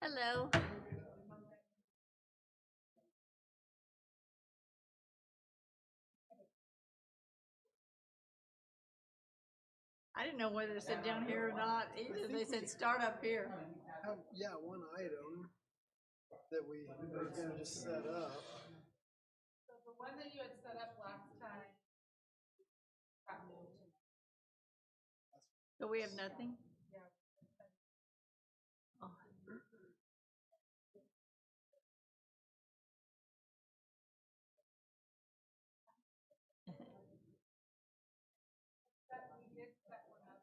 Hello. I didn't know whether to sit down here or not. Either they said start up here. Yeah, one item that we were gonna just set up. So the one that you had set up last time got moved to. So we have nothing? Yeah. Oh. That we did set one up.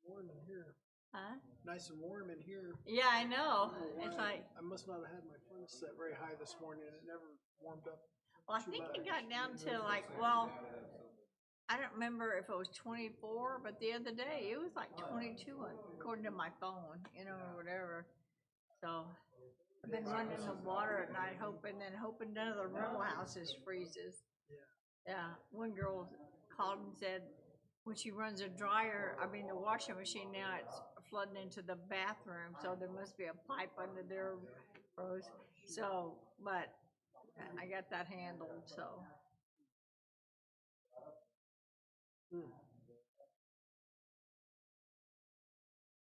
Warm in here. Huh? Nice and warm in here. Yeah, I know. It's Why? like, I must not have had my furnace set very high this morning and it never warmed up. well, I think it got down to like, well, I don't remember if it was 24, but the other day it was like 22 according to my phone, or whatever. So I've been running the water at night, hoping none of the rental houses freezes. Yeah, one girl called and said when she runs the washing machine now, it's flooding into the bathroom, so there must be a pipe under there froze. So, but I got that handled, so.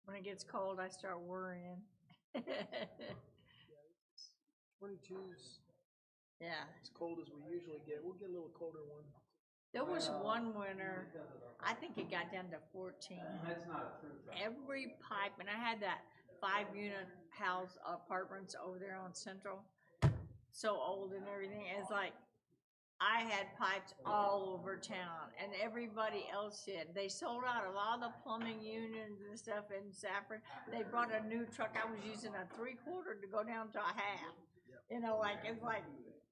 When it gets cold, I start worrying. 22's Yeah. as cold as we usually get. We'll get a little colder one. There was one winter, I think it got down to 14. Every pipe, and I had that 5-unit house apartments over there on Central, so old and everything. It's like I had pipes all over town, and everybody else did. They sold out a lot of the plumbing unions and stuff in Saffron. They brought a new truck. I was using a 3/4 to go down to a half.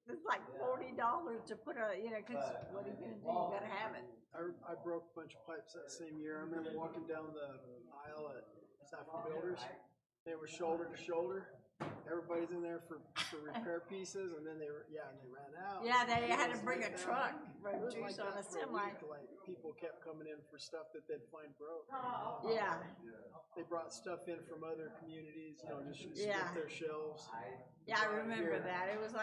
It's like $40 to put because what are you gonna do? You gotta have it. I broke a bunch of pipes that same year. I remember walking down the aisle at Saffron Builders. They were shoulder to shoulder. Everybody's in there for repair pieces, and then they ran out. Yeah, they had to bring a truck for It was juice like on a that for a semi. week, like people kept coming in for stuff that they'd find broke. Yeah, They brought stuff in from other communities, just Yeah. skip their shelves. yeah, I remember that. It was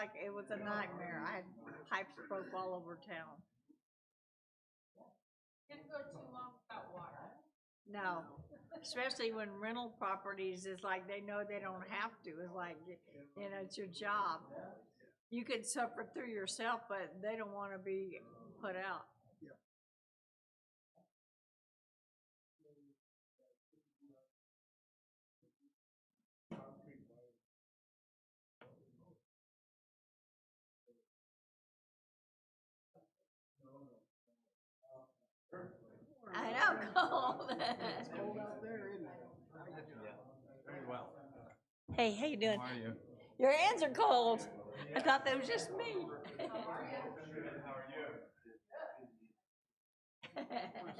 a nightmare. I had pipes broke all over town. Didn't go too long without water. No, especially when rental properties is like they know they don't have to. It's like, it's your job. You can suffer through yourself, but they don't want to be put out. I know, cold. It's cold out there, isn't it? Very well. Hey, how you doing? How are you? Your hands are cold. I thought that was just me.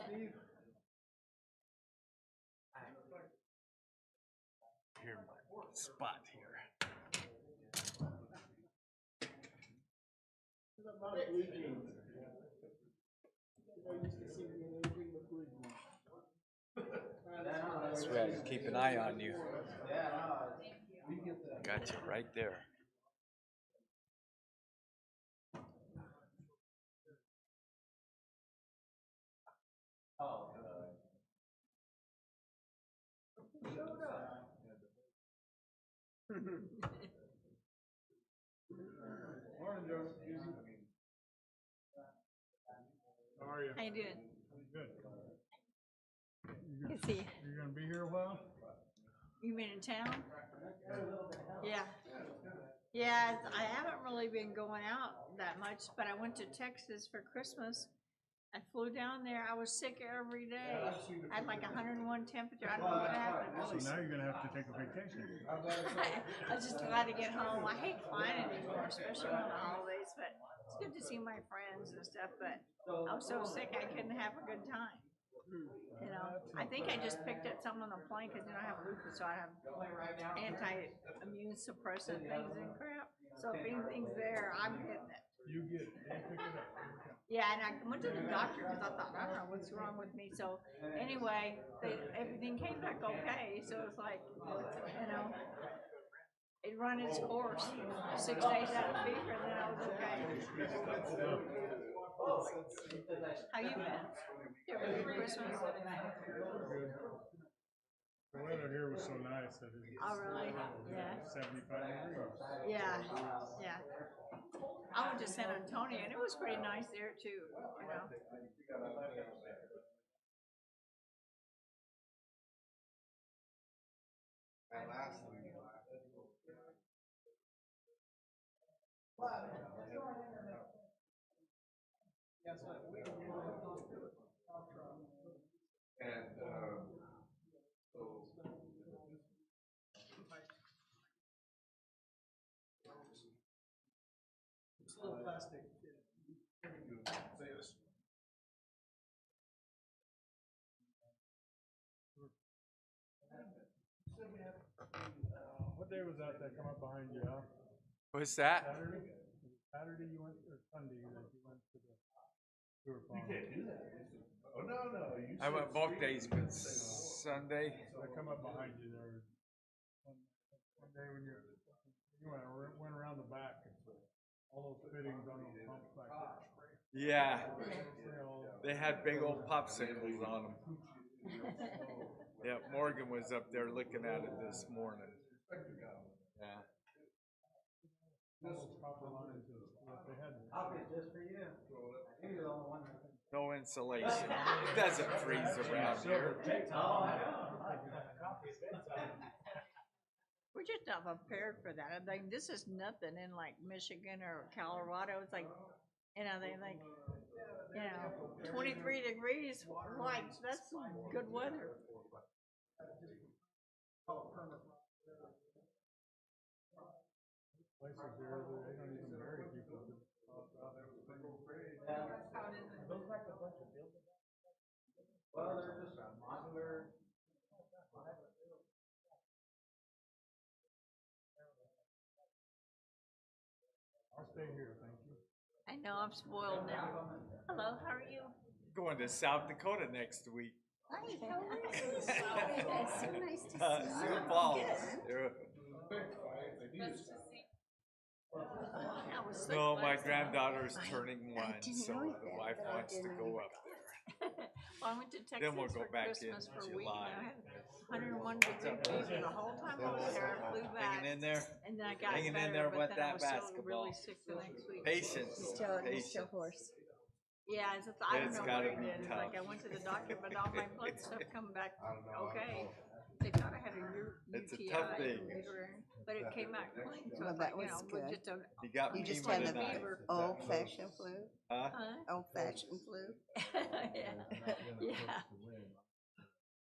Steve? Here, my spot here. What about blue jeans? I used to see me in anything with blue jeans. That's right. Keep an eye on you. Got you right there. Morning, Joe. How are you? How you doing? Good. Good to see you. You're gonna be here a while? You been in town? Yeah. Yeah, I haven't really been going out that much, but I went to Texas for Christmas. I flew down there. I was sick every day. I had like 101 temperature. I don't know what happened. So now you're gonna have to take a vacation. I was just glad to get home. I hate flying anymore, especially on the holidays, but it's good to see my friends and stuff, but I was so sick I couldn't have a good time. You know, I think I just picked up something on the plane because I have lupus, so I have anti-immune suppressant things and crap. So if anything's there, I'm getting it. You get it, you pick it up. Yeah, and I went to the doctor because I thought, I don't know what's wrong with me. So anyway, everything came back okay. So it's like, you know, it run its course. 6 days out of fever, and then I was okay. How you been? You have a good Christmas? Good. The weather here was so nice that it Oh, really? Yeah. 75 degrees. Yeah, yeah. I went to San Antonio, and it was pretty nice there too, you know. It's a little plastic. What day was that come up behind you, Al? What's that? Saturday? Was it Saturday you went, or Sunday that you went to the sewer farm? Oh, no. I went both days, but Sunday. I come up behind you there. One day when you went around the back, all those fittings on those pumps back there. Yeah, They all- they had big old popsicles on them. Yeah, Morgan was up there looking at it this morning. Yeah. all those copper lines and stuff, they had. No insulation. It doesn't freeze around here. We're just not prepared for that. I think this is nothing in like Michigan or Colorado. It's like, you know, they like, you know, 23 degrees. Like, that's good weather. Places here, they don't even marry people. Well, they're just modular. I'll stay here, thank you. I know I'm spoiled now. Hello, how are you? Going to South Dakota next week. Hi, how are you? It's so nice to see Sioux you. Falls. I was sick No, my last time. granddaughter's turning I one, didn't so know the that, wife but I wants to didn't go know up there. Well, I went to Texas Then we'll go for back Christmas in for a week. July. And I had 101 degree fever the whole time I was there. I flew back, Hanging in there. and then I got Hanging in better, there but with then that I was still basketball. really sick the next week. Patience. You're still Patience. hoarse. Yeah, it's just, I don't It's know gotta what it be is. Like, I tough. went to the doctor, but all my blood stuff come back okay. They thought I had a It's a UTI, tough thing. but it came out clean. So Well, it's that like, you was know, we good. just don't. You got You me just with had a the knife. old-fashioned flu. Huh? Huh? Old-fashioned flu. Yeah, yeah.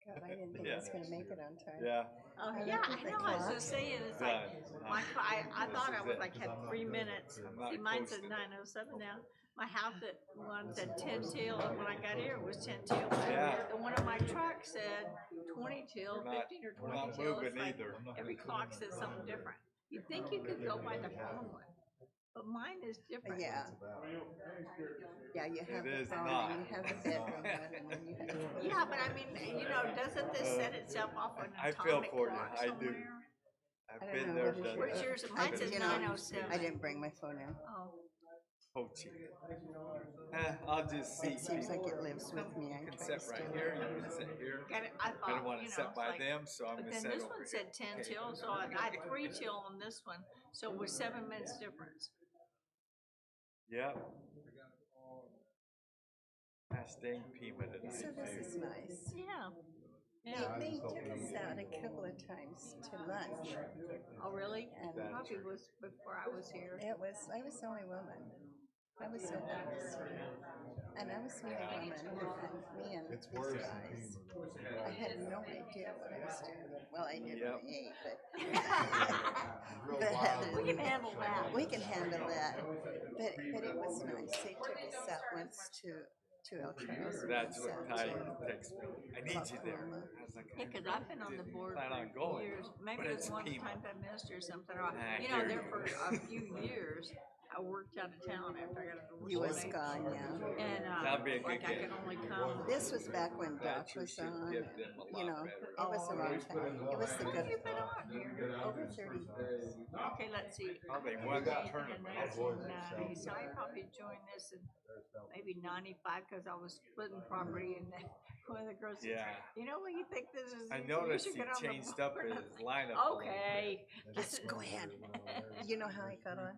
God, I didn't think I was gonna make it on time. Yeah. Oh, I yeah, looked I at the know, I was clock. just saying, it's Done. like, I thought I was like, had 3 minutes. I'm not See, mine said posting it. 9:07 now. My house at one said 10 till, and when I got here, it was 10 till. Yeah. The one on my truck said 20 till, We're not- 15 or we're 20 not till. moving It's like either. every clock says something different. You'd think you could go by the phone one, but mine is different. Yeah, yeah, you have It the is phone not. and you have the bedroom one and then you have the. Yeah, but I mean, you know, doesn't this set itself off an I feel atomic for you. clock I do. somewhere? I've I don't been know, there, what is done your- Where's yours? I- Mine says you know, 9:07. I didn't bring my phone in. Oh. coaching. I'll just see. It seems like people. it lives with me. I You can try to sit right steal here, it. you can sit here. Got it. I I thought, don't want you to know, sit it's by like, them, so I'm but gonna then sit this over one here. said 10 Okay. till, so I had 3 till on this one, so it was 7 minutes difference. Yep. Ask Dane Pima tonight. So this is nice. Yeah. Yeah. They took us out a couple of times to lunch. Oh, really? And Probably was before I was here. I was the only woman. I was so nervous. And I was a young woman, and me and these guys, I had no idea what I was doing. Well, I knew Yep. my age, but. We can handle that. We can handle that. But it was nice. They took us out once to El Charles. That's what once Ty out to texted me. I need you there. Oklahoma. I was like, Yeah, cause I've been on the didn't board plan on for going, years, maybe but it it's was one FEMA. time I missed or something, or, I you know, hear there you. for a few years. I worked out of town after I got a divorce. You was and gone, yeah. And, That'd be a like good I game. could only come. This was back when That Doc you was should on. give them a You lot know, better. it was a long time. It was the good. You've been on here. Over 30 years. Okay, let's see. Oh, they won the In tournament. 1990, so I probably joined this in maybe 95, cause I was splitting property and then one of the girls said, Yeah. you know what, you think this is I easy? You noticed should he get on the changed up board." his lineup. a little bit. Okay. Yes, go ahead. You know how I got on?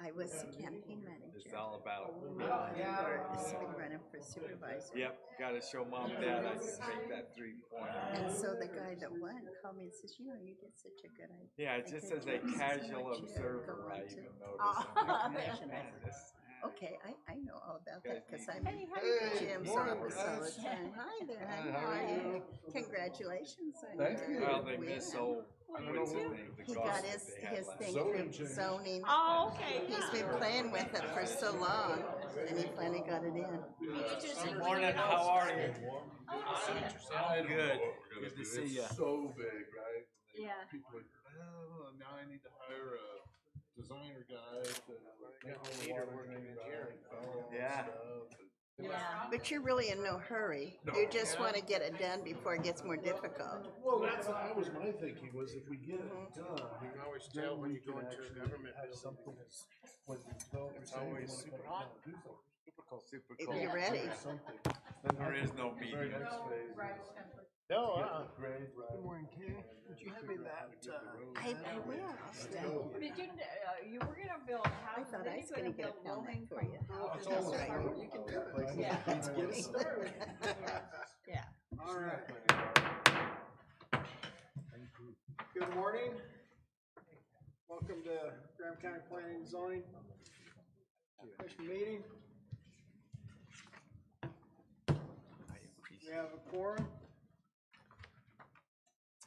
I was the campaign manager. It's all about, For somebody running for supervisor. yep, gotta show mom and dad I can make that 3-pointer. And so the guy that won called me and says, you know, you did such a good idea. Yeah, just as a casual observer, I even noticed. I'm like, man, this- Okay, I know all about that because I'm Hey, in how you doing? Jim's morning, office all the guys. time. Hi there, honey. Hi, how are you? Congratulations on Thank your you. Well, they win. miss old, what's his name, the He golf got that his they had last thing year. Zoning for change. zoning. Oh, okay. He's been playing with it for so long, and he finally got it in. Good morning, how are you? I'm good. Good to see ya. It's so big, right? Yeah. People are, oh, now I need to hire a designer guy to make all the water things right. Yeah. Yeah. But you're really in no hurry. You just want to get it done before it gets more difficult. Well, that was my thinking, was if we get it done. You can always tell when you go into a government have building. something that's, when you develop, It's always super hot. Super If cold. you're ready. Something. There is no Very meeting. next phase is No, get the grade right. Good morning, Kay. Would you hand me that? I will. Did you, you were gonna build I houses, thought then I you was gonna gonna get build a pound that low-income for you. It's houses. almost right. like you can do it. Yeah. Let's get it started. Yeah. All right. Good morning. Welcome to Graham County Planning and Zoning. Commission meeting. We have a quorum.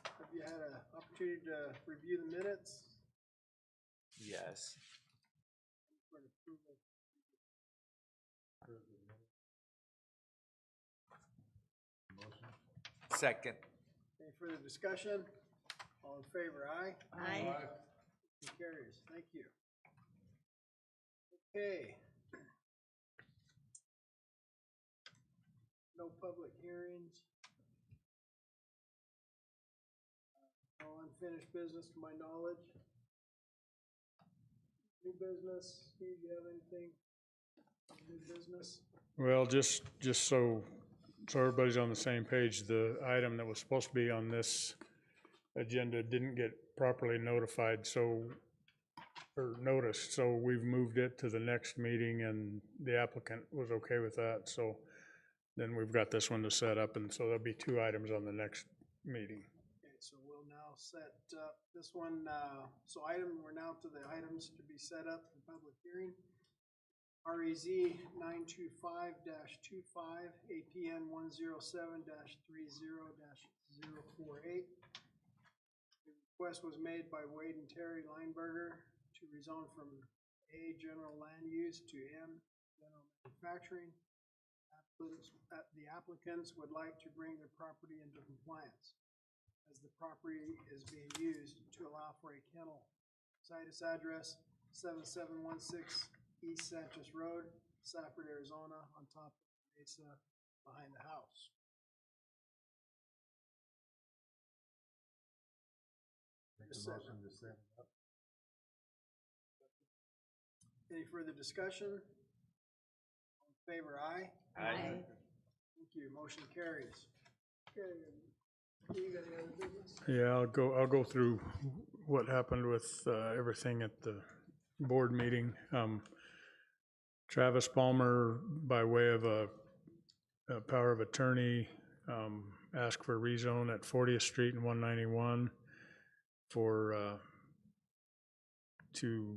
Have you had an opportunity to review the minutes? Yes. for the approval? Second. Any further discussion? All in favor, aye? Aye. Motion carries. Thank you. Okay. No public hearings. No unfinished business to my knowledge. New business, Steve, you have anything? New business? Well, just so everybody's on the same page, the item that was supposed to be on this agenda didn't get properly notified, or noticed, so we've moved it to the next meeting, and the applicant was okay with that, so then we've got this one to set up, and so there'll be 2 items on the next meeting. Okay, so we'll now set up this one, we're now to the items to be set up for public hearing. REZ 925-25, APN 107-30-048. The request was made by Wade and Terry Lineberger to rezone from A, general land use, to M, general manufacturing. The applicants would like to bring their property into compliance, as the property is being used to allow for a kennel. Situs address 7716 East Sanchez Road, Safford, Arizona, on top of the mesa behind the house. Any further discussion? All in favor, aye? Aye. Thank you, motion carries. Okay, you got any other business? Yeah, I'll go through what happened with everything at the board meeting. Travis Palmer, by way of a power of attorney, asked for a rezone at 40th Street and 191 for to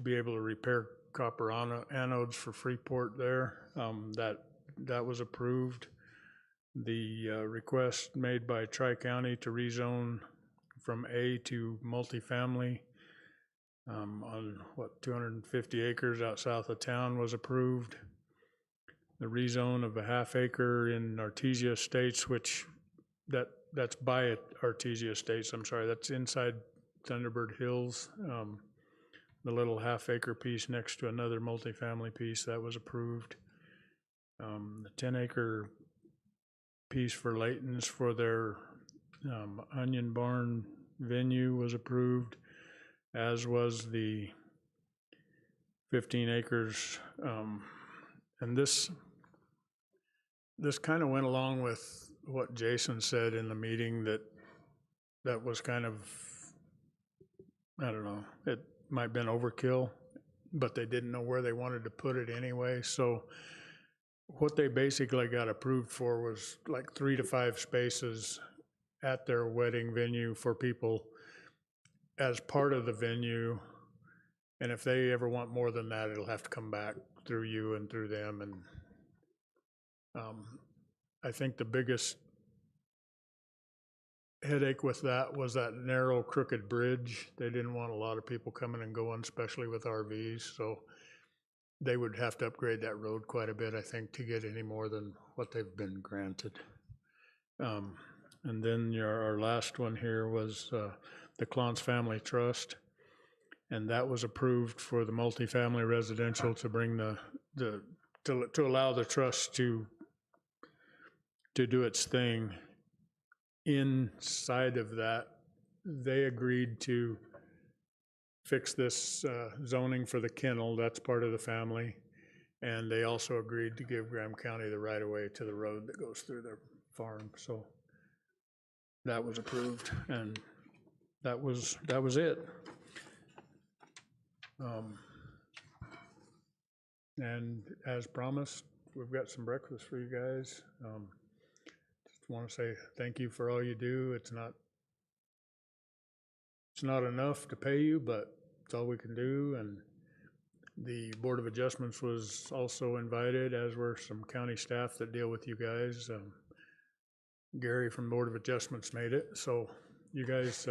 be able to repair copper anodes for Freeport there. That was approved. The request made by Tri-County to rezone from A to multifamily on 250 acres out south of town was approved. The rezone of a half acre in Artesia Estates, which that's by Artesia Estates, I'm sorry, that's inside Thunderbird Hills. The little half acre piece next to another multifamily piece, that was approved. The 10 acre piece for Layton's for their Onion Barn venue was approved, as was the 15 acres. And this kind of went along with what Jason said in the meeting, that was kind of, I don't know, it might have been overkill, but they didn't know where they wanted to put it anyway. So what they basically got approved for was like 3 to 5 spaces at their wedding venue for people as part of the venue. And if they ever want more than that, it'll have to come back through you and through them. And I think the biggest headache with that was that narrow, crooked bridge. They didn't want a lot of people coming and going, especially with RVs. So they would have to upgrade that road quite a bit, I think, to get any more than what they've been granted. And then our last one here was the Clance Family Trust. And that was approved for the multifamily residential to bring to allow the trust to do its thing. Inside of that, they agreed to fix this zoning for the kennel. That's part of the family. And they also agreed to give Graham County the right of way to the road that goes through their farm. So that was approved, and that was it. And as promised, we've got some breakfast for you guys. Just want to say thank you for all you do. It's not enough to pay you, but it's all we can do. And the Board of Adjustments was also invited, as were some county staff that deal with you guys. Gary from Board of Adjustments made it. So you guys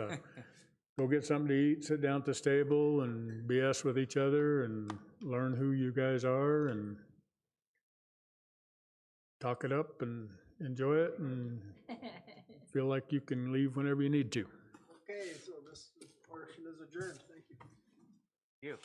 go get something to eat, sit down at the stable and BS with each other and learn who you guys are and talk it up and enjoy it and feel like you can leave whenever you need to. Okay, so this portion is adjourned. Thank you. You.